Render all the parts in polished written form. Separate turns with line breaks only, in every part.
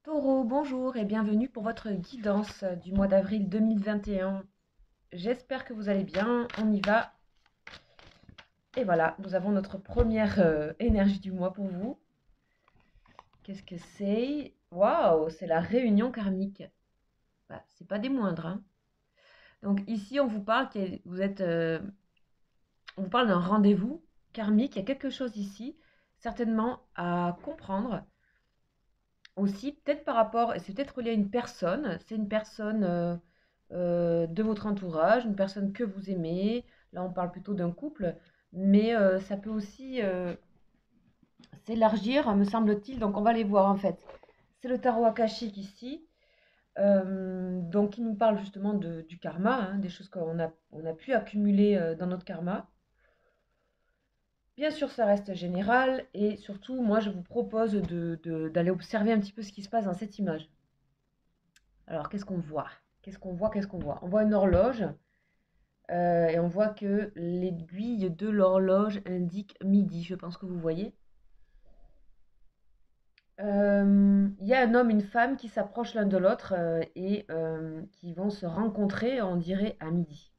Taureau, bonjour et bienvenue pour votre guidance du mois d'avril 2021. J'espère que vous allez bien, on y va. Et voilà, nous avons notre première énergie du mois pour vous. Qu'est-ce que c'est? Waouh, c'est la réunion karmique. Bah, c'est pas des moindres, hein. Donc ici, on vous parle on vous parle d'un rendez-vous karmique. Il y a quelque chose ici, certainement à comprendre. Aussi, peut-être par rapport, et c'est peut-être relié à une personne, c'est une personne de votre entourage, une personne que vous aimez. Là, on parle plutôt d'un couple, mais ça peut aussi s'élargir, me semble-t-il. Donc, on va les voir en fait. C'est le tarot akashique ici, donc il nous parle justement du karma, hein, des choses on a pu accumuler dans notre karma. Bien sûr, ça reste général et surtout, moi, je vous propose d'aller observer un petit peu ce qui se passe dans cette image. Alors, qu'est-ce qu'on voit? Qu'est-ce qu'on voit? Qu'est-ce qu'on voit? On voit une horloge et on voit que l'aiguille de l'horloge indique midi. Je pense que vous voyez. Il y a un homme, une femme qui s'approchent l'un de l'autre et qui vont se rencontrer, on dirait, à midi.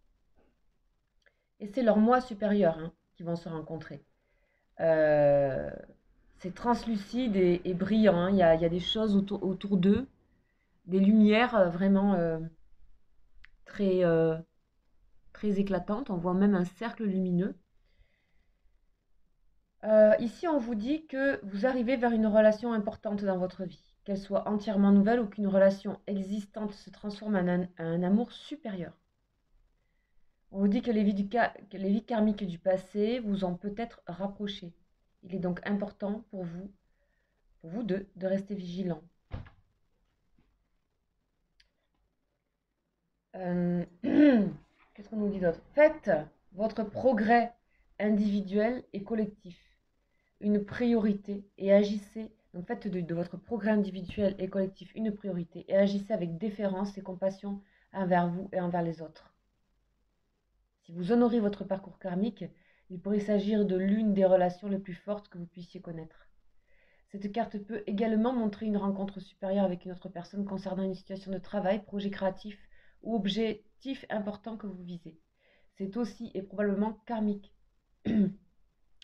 Et c'est leur moi supérieur hein, qui vont se rencontrer. Euh, c'est translucide et brillant, hein. Il y a des choses autour d'eux, des lumières vraiment très, très éclatantes. On voit même un cercle lumineux. Ici, on vous dit que vous arrivez vers une relation importante dans votre vie, qu'elle soit entièrement nouvelle ou qu'une relation existante se transforme en un amour supérieur. On vous dit que que les vies karmiques du passé vous ont peut-être rapprochés. Il est donc important pour vous deux, de rester vigilants. Qu'est-ce qu'on nous dit d'autre? Faites votre progrès individuel et collectif une priorité et agissez, donc faites de votre progrès individuel et collectif une priorité et agissez avec déférence et compassion envers vous et envers les autres. Si vous honorez votre parcours karmique, il pourrait s'agir de l'une des relations les plus fortes que vous puissiez connaître. Cette carte peut également montrer une rencontre supérieure avec une autre personne concernant une situation de travail, projet créatif ou objectif important que vous visez. C'est aussi et probablement karmique.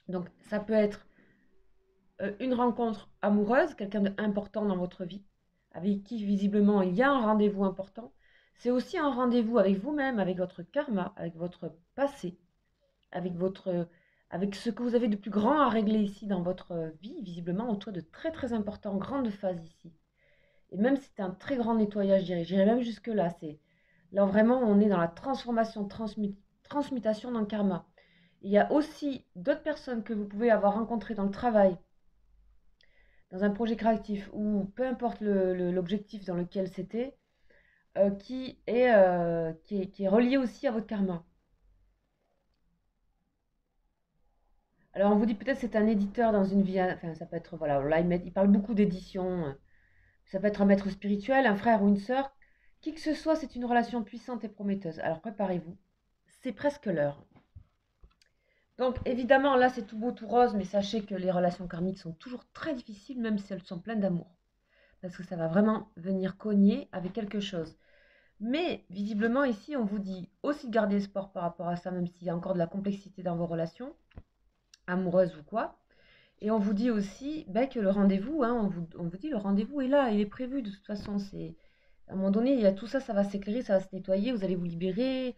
Donc ça peut être une rencontre amoureuse, quelqu'un d'important dans votre vie, avec qui visiblement il y a un rendez-vous important. C'est aussi un rendez-vous avec vous-même, avec votre karma, avec votre passé, avec avec ce que vous avez de plus grand à régler ici dans votre vie, visiblement autour de très très importantes grandes phases ici. Et même si c'est un très grand nettoyage, j'irais même jusque là. C'est là vraiment on est dans la transformation, transmutation dans le karma. Il y a aussi d'autres personnes que vous pouvez avoir rencontrées dans le travail, dans un projet créatif ou peu importe l'objectif dans lequel c'était, qui est relié aussi à votre karma. Alors on vous dit peut-être c'est un éditeur dans une vie, enfin ça peut être, voilà, là il parle beaucoup d'édition, ça peut être un maître spirituel, un frère ou une sœur, qui que ce soit, c'est une relation puissante et prometteuse. Alors préparez-vous, c'est presque l'heure. Donc évidemment là c'est tout beau, tout rose, mais sachez que les relations karmiques sont toujours très difficiles, même si elles sont pleines d'amour. Parce que ça va vraiment venir cogner avec quelque chose. Mais visiblement ici, on vous dit aussi de garder espoir par rapport à ça, même s'il y a encore de la complexité dans vos relations, amoureuses ou quoi. Et on vous dit aussi que le rendez-vous, hein, on vous dit le rendez-vous est là, il est prévu de toute façon. À un moment donné, il y a tout ça, ça va s'éclairer, ça va se nettoyer, vous allez vous libérer,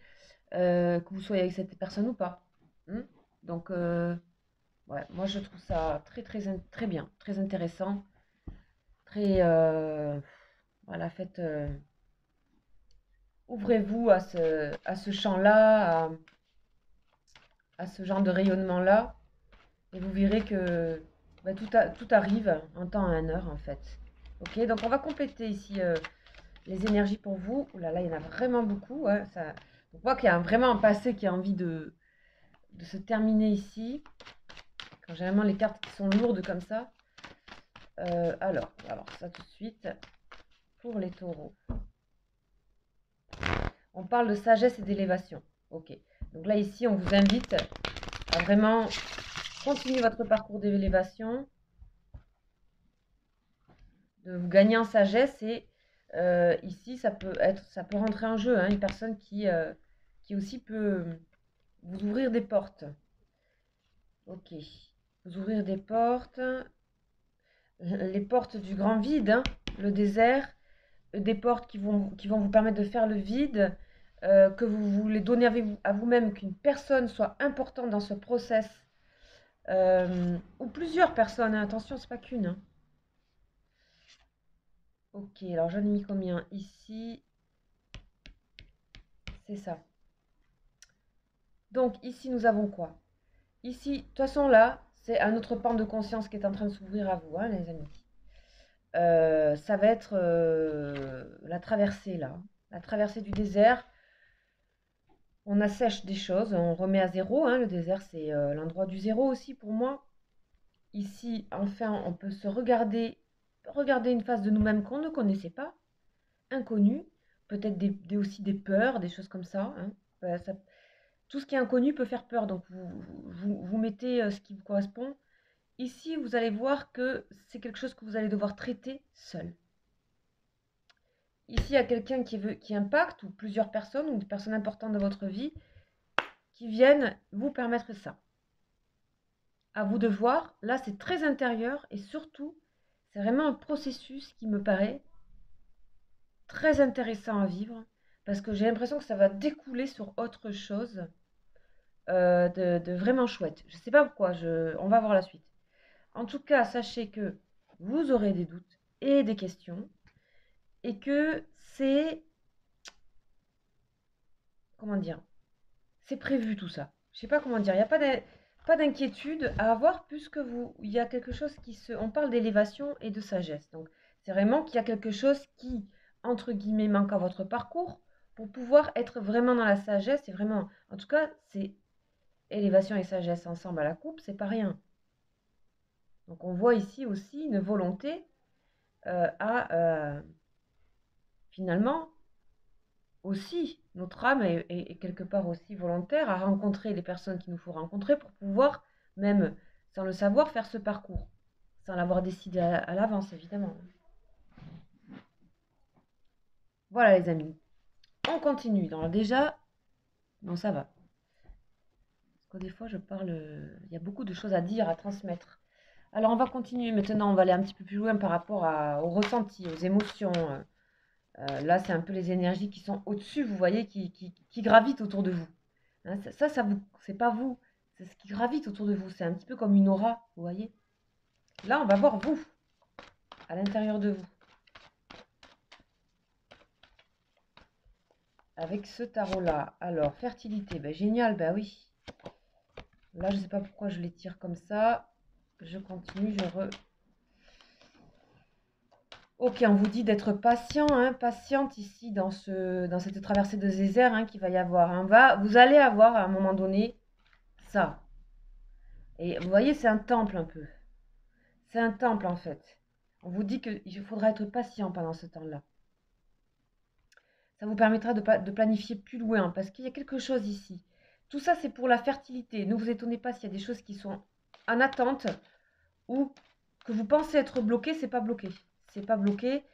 que vous soyez avec cette personne ou pas. Hmm. Donc, ouais, moi je trouve ça très très très bien, très intéressant, très voilà, faites. Ouvrez-vous à ce champ-là, à ce genre de rayonnement-là, et vous verrez que tout arrive en temps et en heure, en fait. Ok, donc on va compléter ici les énergies pour vous. Ouh là là, il y en a vraiment beaucoup, hein, ça... Donc, on voit qu'il y a vraiment un passé qui a envie de se terminer ici. Quand j'ai vraiment les cartes qui sont lourdes comme ça. Alors, on va voir ça tout de suite pour les taureaux. On parle de sagesse et d'élévation. Ok. Donc là, ici, on vous invite à vraiment continuer votre parcours d'élévation. de vous gagner en sagesse. Et ici, ça peut rentrer en jeu, hein, une personne qui aussi peut vous ouvrir des portes. Ok, vous ouvrir des portes, les portes du grand vide, hein, le désert, des portes qui vont vous permettre de faire le vide, que vous voulez donner à vous-même, qu'une personne soit importante dans ce process, ou plusieurs personnes, hein, attention, c'est pas qu'une. Hein. Ok, alors j'en ai mis combien ici? C'est ça. Donc ici, nous avons quoi? Ici, de toute façon, là, c'est un autre pan de conscience qui est en train de s'ouvrir à vous, hein, les amis. Ça va être la traversée, là. La traversée du désert. On assèche des choses, on remet à zéro. Hein, le désert, c'est l'endroit du zéro aussi pour moi. Ici, enfin, on peut se regarder une face de nous-mêmes qu'on ne connaissait pas, inconnue. Peut-être aussi des peurs, des choses comme ça. Hein. Tout ce qui est inconnu peut faire peur, donc vous mettez ce qui vous correspond. Ici, vous allez voir que c'est quelque chose que vous allez devoir traiter seul. Ici, il y a quelqu'un qui impacte, ou plusieurs personnes, ou des personnes importantes de votre vie, qui viennent vous permettre ça. À vous de voir. Là, c'est très intérieur, et surtout, c'est vraiment un processus qui me paraît très intéressant à vivre, parce que j'ai l'impression que ça va découler sur autre chose de vraiment chouette. Je ne sais pas pourquoi, on va voir la suite. En tout cas, sachez que vous aurez des doutes et des questions, et que c'est, comment dire, c'est prévu tout ça. Je sais pas comment dire, il n'y a pas d'inquiétude à avoir puisque il y a quelque chose on parle d'élévation et de sagesse. Donc, c'est vraiment qu'il y a quelque chose qui, entre guillemets, manque à votre parcours pour pouvoir être vraiment dans la sagesse. Et vraiment, en tout cas, c'est élévation et sagesse ensemble à la coupe, c'est pas rien. Donc, on voit ici aussi une volonté à finalement aussi, notre âme est quelque part aussi volontaire à rencontrer les personnes qu'il nous faut rencontrer pour pouvoir, même sans le savoir, faire ce parcours, sans l'avoir décidé à l'avance, évidemment. Voilà les amis, on continue. Donc déjà, bon ça va. Parce que des fois je parle, il y a beaucoup de choses à dire, à transmettre. Alors on va continuer maintenant, on va aller un petit peu plus loin par rapport au ressenti, aux émotions. Là c'est un peu les énergies qui sont au-dessus, vous voyez, qui gravitent autour de vous. Hein, c'est pas vous, c'est ce qui gravite autour de vous. C'est un petit peu comme une aura, vous voyez. Là, on va voir vous, à l'intérieur de vous. Avec ce tarot-là. Alors, fertilité, ben, génial, ben oui. Là, je ne sais pas pourquoi je les tire comme ça. Je continue, Ok, on vous dit d'être patient, hein, patiente ici dans cette traversée de désert hein, qu'il va y avoir. Hein. Vous allez avoir à un moment donné ça. Et vous voyez, c'est un temple un peu. C'est un temple en fait. On vous dit qu'il faudra être patient pendant ce temps-là. Ça vous permettra de planifier plus loin parce qu'il y a quelque chose ici. Tout ça, c'est pour la fertilité. Ne vous étonnez pas s'il y a des choses qui sont en attente ou que vous pensez être bloqué, c'est pas bloqué. C'est pas bloqué.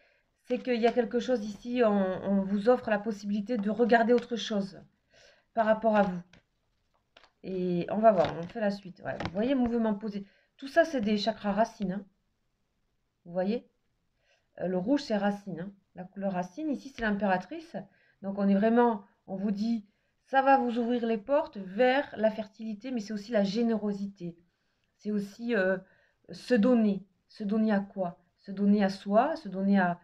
C'est qu'il y a quelque chose ici, on vous offre la possibilité de regarder autre chose par rapport à vous. Et on va voir, on fait la suite. Ouais, vous voyez, mouvement posé. Tout ça, c'est des chakras racines. Hein. Vous voyez le rouge, c'est racine. Hein. La couleur racine, ici, c'est l'impératrice. Donc, on vous dit, ça va vous ouvrir les portes vers la fertilité, mais c'est aussi la générosité. C'est aussi se donner. Se donner à quoi? Se donner à soi, se donner à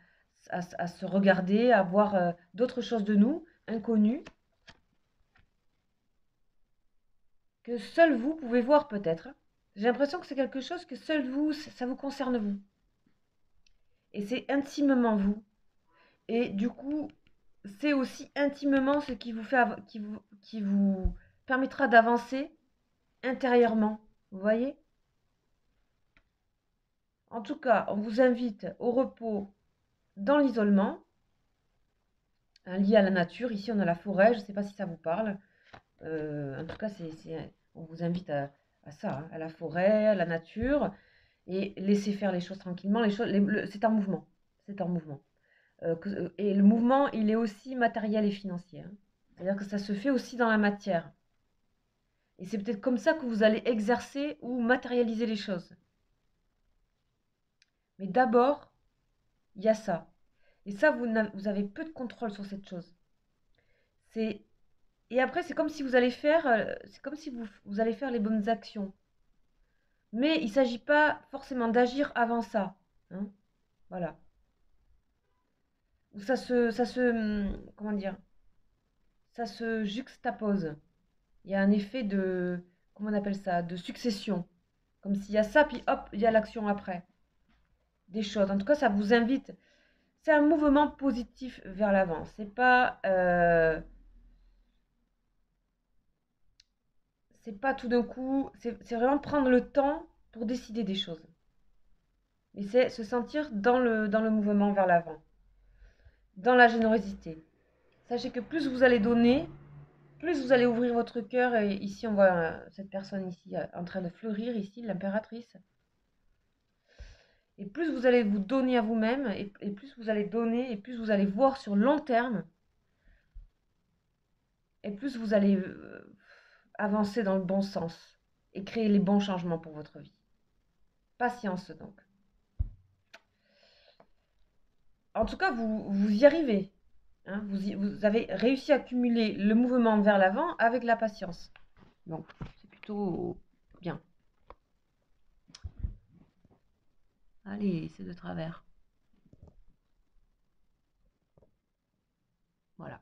se regarder, à voir d'autres choses de nous, inconnues, que seul vous pouvez voir peut-être. J'ai l'impression que c'est quelque chose que seul vous, ça vous concerne vous. Et c'est intimement vous. Et du coup, c'est aussi intimement ce qui vous permettra d'avancer intérieurement. Vous voyez? En tout cas, on vous invite au repos dans l'isolement, hein, lié à la nature. Ici, on a la forêt. Je ne sais pas si ça vous parle. En tout cas, on vous invite à ça, hein, à la forêt, à la nature, et laisser faire les choses tranquillement. C'est un mouvement. c'est en mouvement. Et le mouvement, il est aussi matériel et financier, hein. C'est-à-dire que ça se fait aussi dans la matière. Et c'est peut-être comme ça que vous allez exercer ou matérialiser les choses. Mais d'abord, il y a ça. Et ça, vous avez peu de contrôle sur cette chose. C'est Et après, c'est comme si vous allez faire, c'est comme si vous allez faire les bonnes actions. Mais il ne s'agit pas forcément d'agir avant ça, hein. Voilà. Ou comment dire, ça se juxtapose. Il y a un effet de, comment on appelle ça, de succession. Comme s'il y a ça, puis hop, il y a l'action après. Des choses. En tout cas, ça vous invite. C'est un mouvement positif vers l'avant. C'est pas tout d'un coup. C'est vraiment prendre le temps pour décider des choses. Et c'est se sentir dans le mouvement vers l'avant, dans la générosité. Sachez que plus vous allez donner, plus vous allez ouvrir votre cœur. Et ici, on voit cette personne ici en train de fleurir, ici, l'impératrice. Et plus vous allez vous donner à vous-même, et plus vous allez donner, et plus vous allez voir sur long terme, et plus vous allez avancer dans le bon sens et créer les bons changements pour votre vie. Patience donc. En tout cas, vous y arrivez, hein. Vous avez réussi à cumuler le mouvement vers l'avant avec la patience. Donc, c'est plutôt bien. Allez, c'est de travers. Voilà.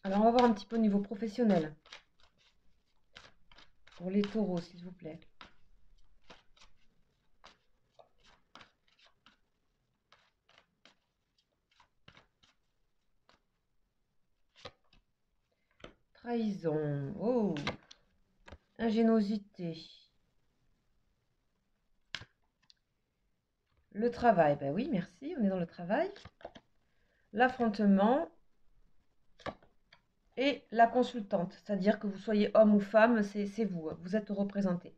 Alors, on va voir un petit peu au niveau professionnel. Pour les taureaux, s'il vous plaît. Trahison. Oh. Ingéniosité. Le travail. Ben oui, merci. On est dans le travail. L'affrontement. Et la consultante. C'est-à-dire que vous soyez homme ou femme, c'est vous. Vous êtes représenté.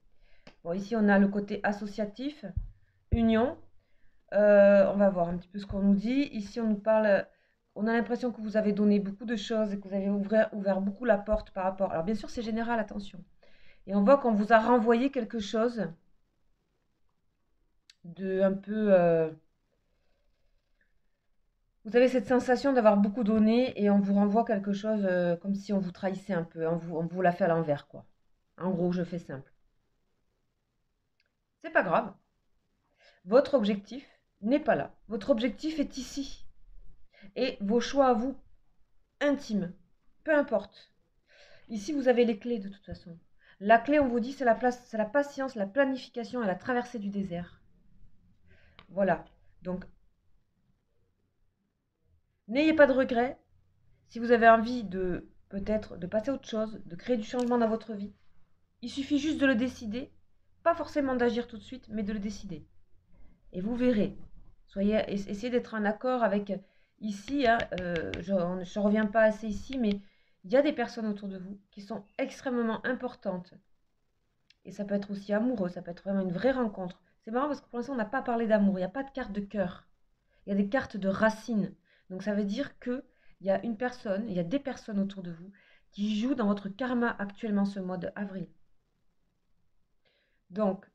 Bon, ici, on a le côté associatif. Union. On va voir un petit peu ce qu'on nous dit. Ici, on nous parle. On a l'impression que vous avez donné beaucoup de choses et que vous avez ouvert beaucoup la porte par rapport. Alors, bien sûr, c'est général, attention. Et on voit qu'on vous a renvoyé quelque chose de un peu. Vous avez cette sensation d'avoir beaucoup donné et on vous renvoie quelque chose comme si on vous trahissait un peu. On vous l'a fait à l'envers, quoi. En gros, je fais simple. C'est pas grave. Votre objectif n'est pas là. Votre objectif est ici. Et vos choix à vous, intimes. Peu importe. Ici, vous avez les clés de toute façon. La clé, on vous dit, c'est la patience, la planification et la traversée du désert. Voilà. Donc, n'ayez pas de regrets. Si vous avez envie de peut-être de passer à autre chose, de créer du changement dans votre vie, il suffit juste de le décider. Pas forcément d'agir tout de suite, mais de le décider. Et vous verrez. Essayez d'être en accord avec ici, hein, je ne reviens pas assez ici, mais il y a des personnes autour de vous qui sont extrêmement importantes. Et ça peut être aussi amoureux, ça peut être vraiment une vraie rencontre. C'est marrant parce que pour l'instant, on n'a pas parlé d'amour, il n'y a pas de carte de cœur. Il y a des cartes de racines. Donc ça veut dire que il y a une personne, il y a des personnes autour de vous qui jouent dans votre karma actuellement ce mois de avril. Donc,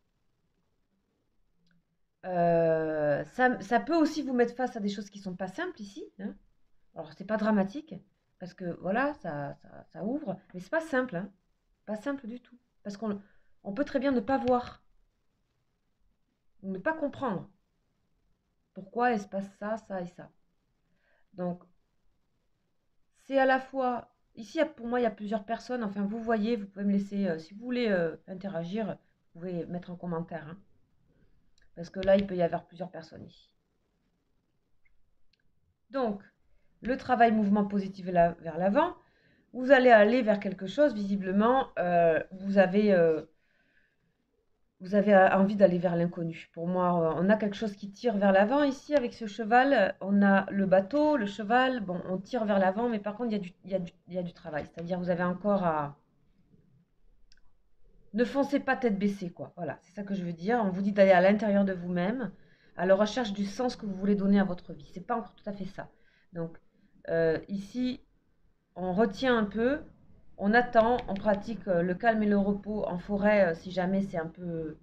ça peut aussi vous mettre face à des choses qui ne sont pas simples ici, hein. Alors, c'est pas dramatique, parce que voilà, ça ouvre, mais c'est pas simple, hein. Pas simple du tout. Parce qu'on peut très bien ne pas voir, ou ne pas comprendre pourquoi il se passe ça, ça et ça. Donc, c'est à la fois, ici pour moi il y a plusieurs personnes, enfin vous voyez, vous pouvez me laisser, si vous voulez interagir, vous pouvez mettre un commentaire, hein. Parce que là il peut y avoir plusieurs personnes ici. Donc, le travail mouvement positif vers l'avant, vous allez aller vers quelque chose, visiblement, vous avez envie d'aller vers l'inconnu. Pour moi, on a quelque chose qui tire vers l'avant ici avec ce cheval. On a le bateau, le cheval. Bon, on tire vers l'avant, mais par contre, il y a du travail. C'est-à-dire, vous avez encore à... Ne foncez pas tête baissée, quoi. Voilà, c'est ça que je veux dire. On vous dit d'aller à l'intérieur de vous-même, à la recherche du sens que vous voulez donner à votre vie. C'est pas encore tout à fait ça. Donc, ici, on retient un peu, on attend, on pratique le calme et le repos en forêt si jamais c'est un peu,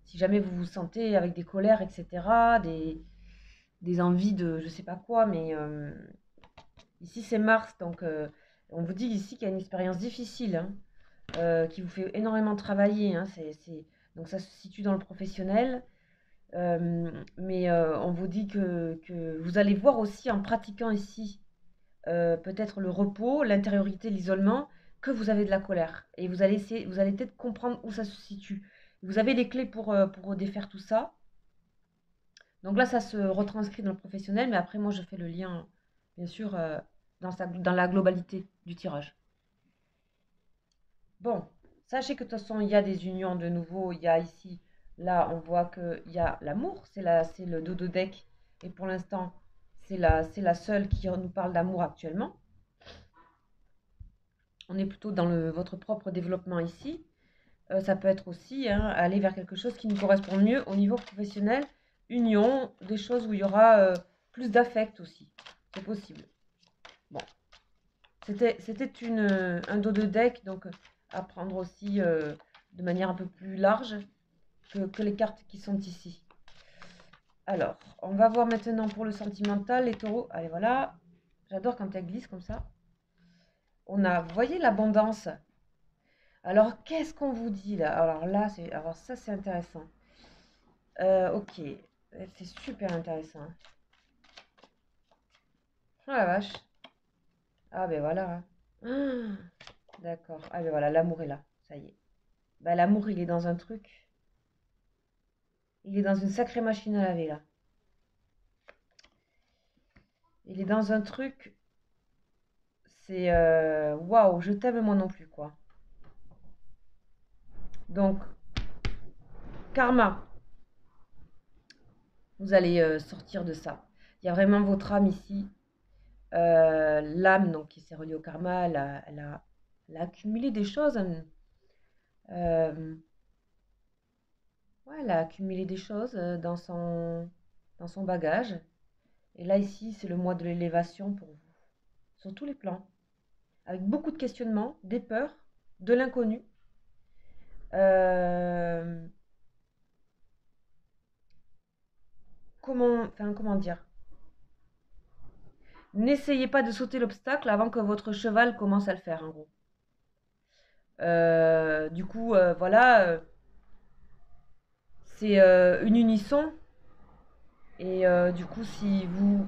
si jamais vous vous sentez avec des colères, etc., des envies de je sais pas quoi, mais ici c'est Mars, donc on vous dit ici qu'il y a une expérience difficile, hein, qui vous fait énormément travailler, hein, donc ça se situe dans le professionnel, mais on vous dit que vous allez voir aussi en pratiquant ici peut-être le repos, l'intériorité, l'isolement, que vous avez de la colère. Et vous allez essayer, vous allez peut-être comprendre où ça se situe. Vous avez les clés pour défaire tout ça. Donc là, ça se retranscrit dans le professionnel, mais après, moi, je fais le lien, bien sûr, dans la globalité du tirage. Bon, sachez que de toute façon, il y a des unions de nouveau. Il y a ici, là, on voit qu'il y a l'amour, c'est le dodo deck. Et pour l'instant, c'est la seule qui nous parle d'amour actuellement. On est plutôt dans votre propre développement ici. Ça peut être aussi hein, aller vers quelque chose qui nous correspond mieux au niveau professionnel, union, des choses où il y aura plus d'affect aussi. C'est possible. Bon, c'était un dos de deck, donc à prendre aussi de manière un peu plus large que les cartes qui sont ici. Alors, on va voir maintenant pour le sentimental, les taureaux. Allez, voilà. J'adore quand elle glisse comme ça. On a, vous voyez l'abondance. Alors, qu'est-ce qu'on vous dit là? Alors ça, c'est intéressant. Ok, c'est super intéressant. Oh la vache. Ah ben voilà. Ah, d'accord. Ah ben voilà, l'amour est là. Ça y est. Bah, l'amour, il est dans un truc. Il est dans une sacrée machine à laver là. Il est dans un truc. C'est waouh, je t'aime moi non plus quoi. Donc, karma. Vous allez sortir de ça. Il y a vraiment votre âme ici. L'âme donc qui s'est reliée au karma, elle a accumulé des choses. Euh, ouais, elle a accumulé des choses dans son bagage. Et là, ici, c'est le mois de l'élévation pour vous, sur tous les plans. Avec beaucoup de questionnements, des peurs, de l'inconnu. Euh, comment dire? N'essayez pas de sauter l'obstacle avant que votre cheval commence à le faire, en gros. Du coup, voilà, c'est une unisson. Et du coup, si vous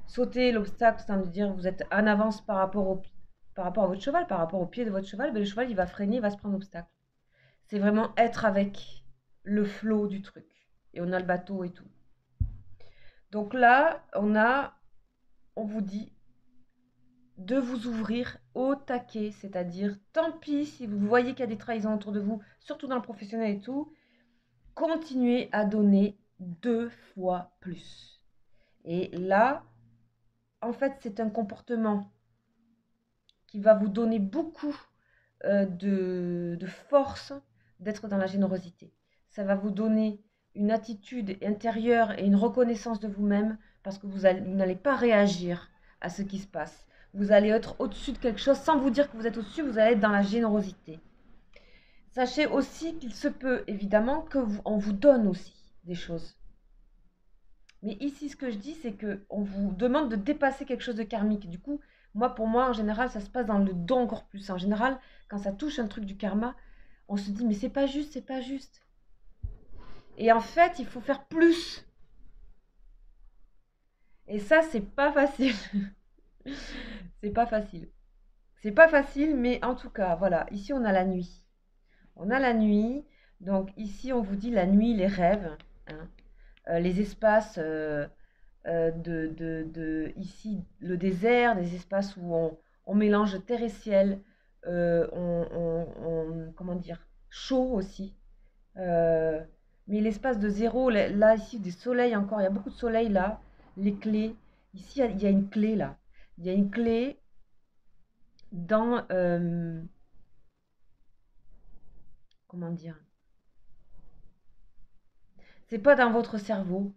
sautez l'obstacle, ça veut dire que vous êtes en avance par rapport à votre cheval, par rapport au pied de votre cheval, ben, le cheval il va freiner, il va se prendre l'obstacle. C'est vraiment être avec le flot du truc. Et on a le bateau et tout. Donc là, on vous dit de vous ouvrir au taquet, c'est-à-dire tant pis si vous voyez qu'il y a des trahisons autour de vous, surtout dans le professionnel et tout, continuez à donner 2 fois plus. Et là, en fait, c'est un comportement qui va vous donner beaucoup de force d'être dans la générosité. Ça va vous donner une attitude intérieure et une reconnaissance de vous-même parce que vous n'allez pas réagir à ce qui se passe. Vous allez être au-dessus de quelque chose sans vous dire que vous êtes au-dessus, vous allez être dans la générosité. Sachez aussi qu'il se peut évidemment qu'on vous donne aussi des choses. Mais ici, ce que je dis, c'est qu'on vous demande de dépasser quelque chose de karmique. Du coup, pour moi, en général, ça se passe dans le don encore plus. En général, quand ça touche un truc du karma, on se dit, mais c'est pas juste, c'est pas juste. Et en fait, il faut faire plus. Et ça, c'est pas facile. C'est pas facile. C'est pas facile, mais en tout cas, voilà. Ici, on a la nuit. On a la nuit. Donc, ici, on vous dit la nuit, les rêves, hein. Les espaces ici le désert, des espaces où on mélange terre et ciel, comment dire, chaud aussi. Euh, mais l'espace de zéro, là ici des soleils encore, il y a beaucoup de soleil là, les clés. Ici il y a une clé là, il y a une clé dans, comment dire, c'est pas dans votre cerveau,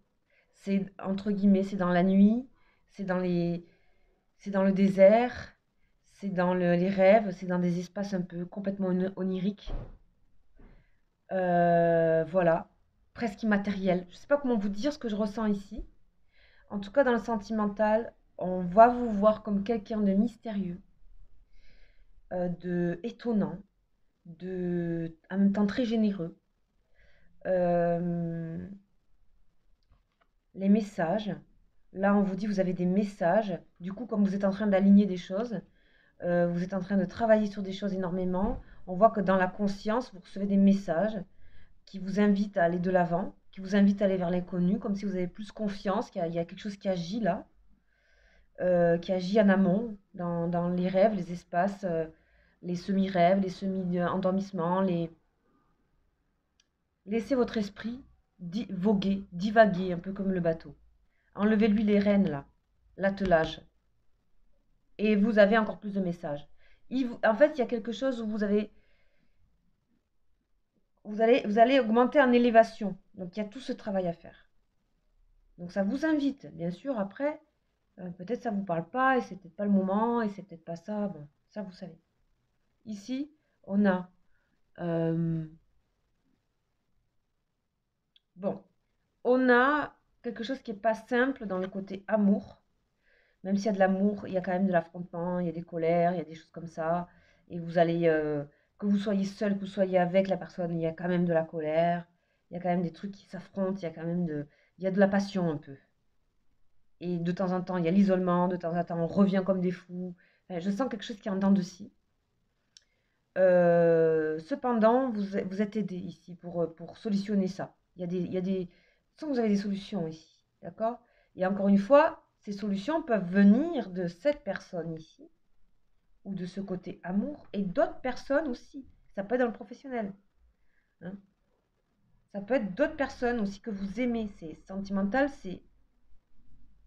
C'est entre guillemets, c'est dans la nuit, c'est dans les, c'est dans le désert, c'est dans les rêves, c'est dans des espaces un peu complètement oniriques. Voilà, presque immatériel. Je sais pas comment vous dire ce que je ressens ici. En tout cas, dans le sentimental, on va vous voir comme quelqu'un de mystérieux, de étonnant, de en même temps très généreux. Euh, les messages. Là, on vous dit vous avez des messages. Du coup, comme vous êtes en train d'aligner des choses, vous êtes en train de travailler sur des choses énormément. On voit que dans la conscience, vous recevez des messages qui vous invitent à aller de l'avant, qui vous invitent à aller vers l'inconnu, comme si vous avez plus confiance, qu'il y a quelque chose qui agit là, qui agit en amont, dans les rêves, les espaces, les semi-rêves, les semi-endormissements. Laissez votre esprit voguer, divaguer, un peu comme le bateau. Enlevez-lui les rênes là, l'attelage. Et vous avez encore plus de messages. En fait, il y a quelque chose où vous allez augmenter en élévation. Donc il y a tout ce travail à faire. Donc ça vous invite, bien sûr, après, peut-être ça ne vous parle pas, et c'est peut-être pas le moment, et c'est peut-être pas ça, bon, ça vous savez. Ici, on a, bon, on a quelque chose qui n'est pas simple dans le côté amour. Même s'il y a de l'amour, il y a quand même de l'affrontement, il y a des colères, il y a des choses comme ça. Et vous allez, que vous soyez seul, que vous soyez avec la personne, il y a quand même de la colère. Il y a quand même des trucs qui s'affrontent, il y a de la passion un peu. Et de temps en temps, il y a l'isolement, de temps en temps, on revient comme des fous. Enfin, je sens quelque chose qui est en dents de scie. Cependant, vous êtes aidé ici pour solutionner ça. Il y a des, sans vous avez des solutions ici, d'accord? Et encore une fois, ces solutions peuvent venir de cette personne ici, ou de ce côté amour, et d'autres personnes aussi. Ça peut être dans le professionnel, hein. Ça peut être d'autres personnes aussi que vous aimez. C'est sentimental, c'est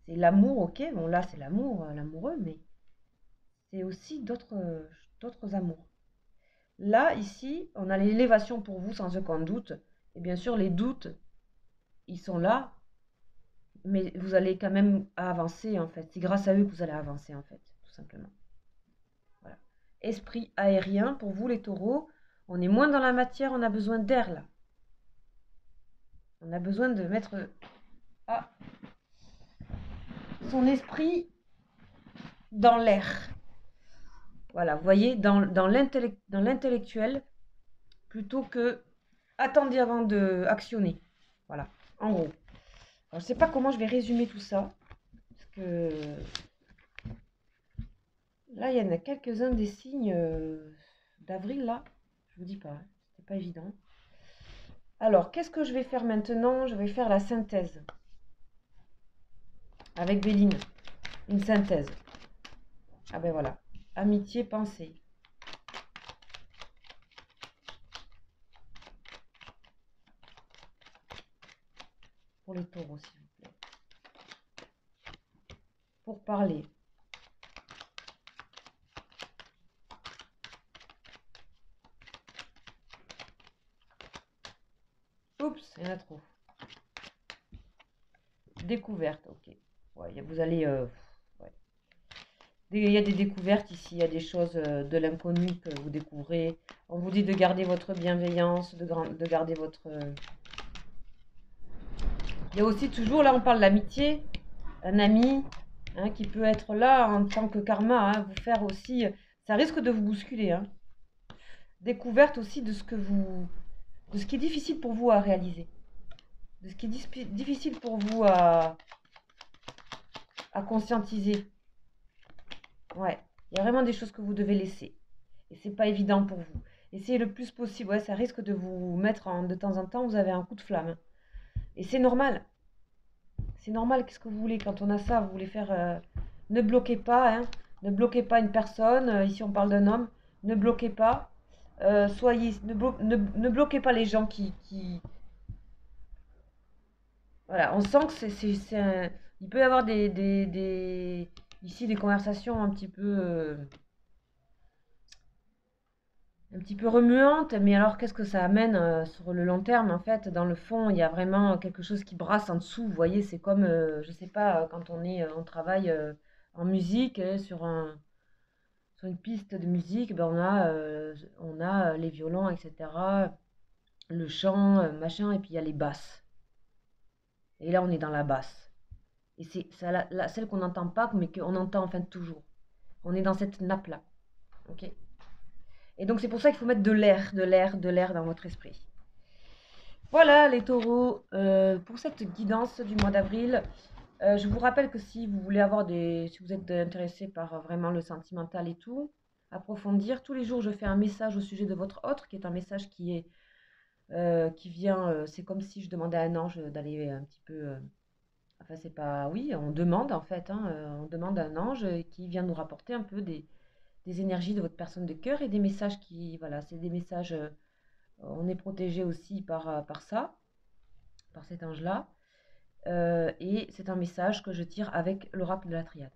l'amour, ok. Bon là, c'est l'amour, l'amoureux, mais c'est aussi d'autres amours. Là, ici, on a l'élévation pour vous sans aucun doute. Et bien sûr, les doutes, ils sont là, mais vous allez quand même avancer en fait. C'est grâce à eux que vous allez avancer en fait, tout simplement. Voilà. Esprit aérien, pour vous les taureaux, on est moins dans la matière, on a besoin d'air là. On a besoin de mettre ah, son esprit dans l'air. Voilà, vous voyez, dans l'intellectuel, plutôt que attendez avant de actionner. Voilà, en gros. Alors, je ne sais pas comment je vais résumer tout ça, parce que là, il y en a quelques-uns des signes d'avril, là. Je vous dis pas, c'était pas évident. Alors, qu'est-ce que je vais faire maintenant? Je vais faire la synthèse avec Béline. Une synthèse. Ah ben voilà. Amitié, pensée. Pour les taureaux, s'il vous plaît. Pour parler. Oups, il y en a trop. Découverte, ok. Ouais, vous allez... ouais. Il y a des découvertes ici, il y a des choses de l'inconnu que vous découvrez. On vous dit de garder votre bienveillance, de garder votre... Il y a aussi toujours, là on parle d'amitié, un ami hein, qui peut être là en tant que karma, hein, vous faire aussi... Ça risque de vous bousculer. Hein. Découverte aussi de ce de ce qui est difficile pour vous à réaliser. De ce qui est difficile pour vous à conscientiser. Ouais, il y a vraiment des choses que vous devez laisser. Et c'est pas évident pour vous. Essayez le plus possible. Ouais, ça risque de vous mettre de temps en temps, vous avez un coup de flamme. Et c'est normal. C'est normal, qu'est-ce que vous voulez quand on a ça, vous voulez faire... ne bloquez pas, hein. Ne bloquez pas une personne. Ici, on parle d'un homme. Ne bloquez pas. Ne bloquez pas les gens Voilà, on sent que il peut y avoir ici des conversations un petit peu un petit peu remuante, mais alors qu'est-ce que ça amène sur le long terme? En fait, dans le fond, il y a vraiment quelque chose qui brasse en dessous. Vous voyez, c'est comme, je sais pas, quand on travaille en musique, sur une piste de musique, ben on a les violons, etc., le chant, machin, et puis il y a les basses. Et là, on est dans la basse. Et c'est ça, celle qu'on n'entend pas, mais qu'on entend enfin toujours. On est dans cette nappe-là. Ok. Et donc, c'est pour ça qu'il faut mettre de l'air, de l'air, de l'air dans votre esprit. Voilà les taureaux, pour cette guidance du mois d'avril. Je vous rappelle que si vous voulez si vous êtes intéressé par vraiment le sentimental et tout, approfondir, tous les jours je fais un message au sujet de votre autre, qui est un message qui vient, c'est comme si je demandais à un ange d'aller un petit peu, enfin c'est pas, oui, on demande en fait, hein, on demande à un ange qui vient nous rapporter un peu des énergies de votre personne de cœur et des messages voilà, c'est des messages, on est protégé aussi par ça, par cet ange-là. Et c'est un message que je tire avec l'oracle de la triade.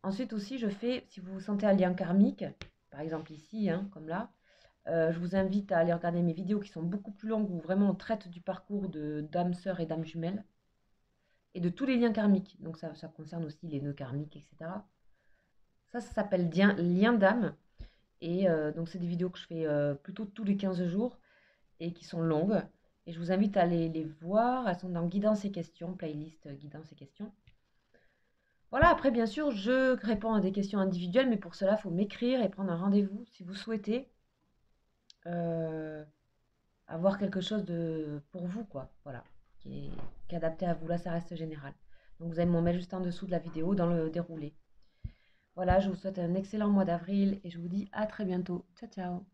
Ensuite aussi, je fais, si vous vous sentez un lien karmique, par exemple ici, hein, comme là, je vous invite à aller regarder mes vidéos qui sont beaucoup plus longues, où vraiment on traite du parcours de d'âme sœur et d'âme jumelle, et de tous les liens karmiques. Donc ça concerne aussi les nœuds karmiques, etc. Ça s'appelle lien d'âme. Et donc c'est des vidéos que je fais plutôt tous les 15 jours et qui sont longues. Et je vous invite à aller les voir. Elles sont dans Guidance et questions, playlist Guidance et questions. Voilà, après bien sûr, je réponds à des questions individuelles, mais pour cela, il faut m'écrire et prendre un rendez-vous si vous souhaitez euh, avoir quelque chose pour vous, quoi. Voilà, qui est adapté à vous. Là, ça reste général. Donc vous avez mon mail juste en dessous de la vidéo dans le déroulé. Voilà, je vous souhaite un excellent mois d'avril et je vous dis à très bientôt. Ciao, ciao.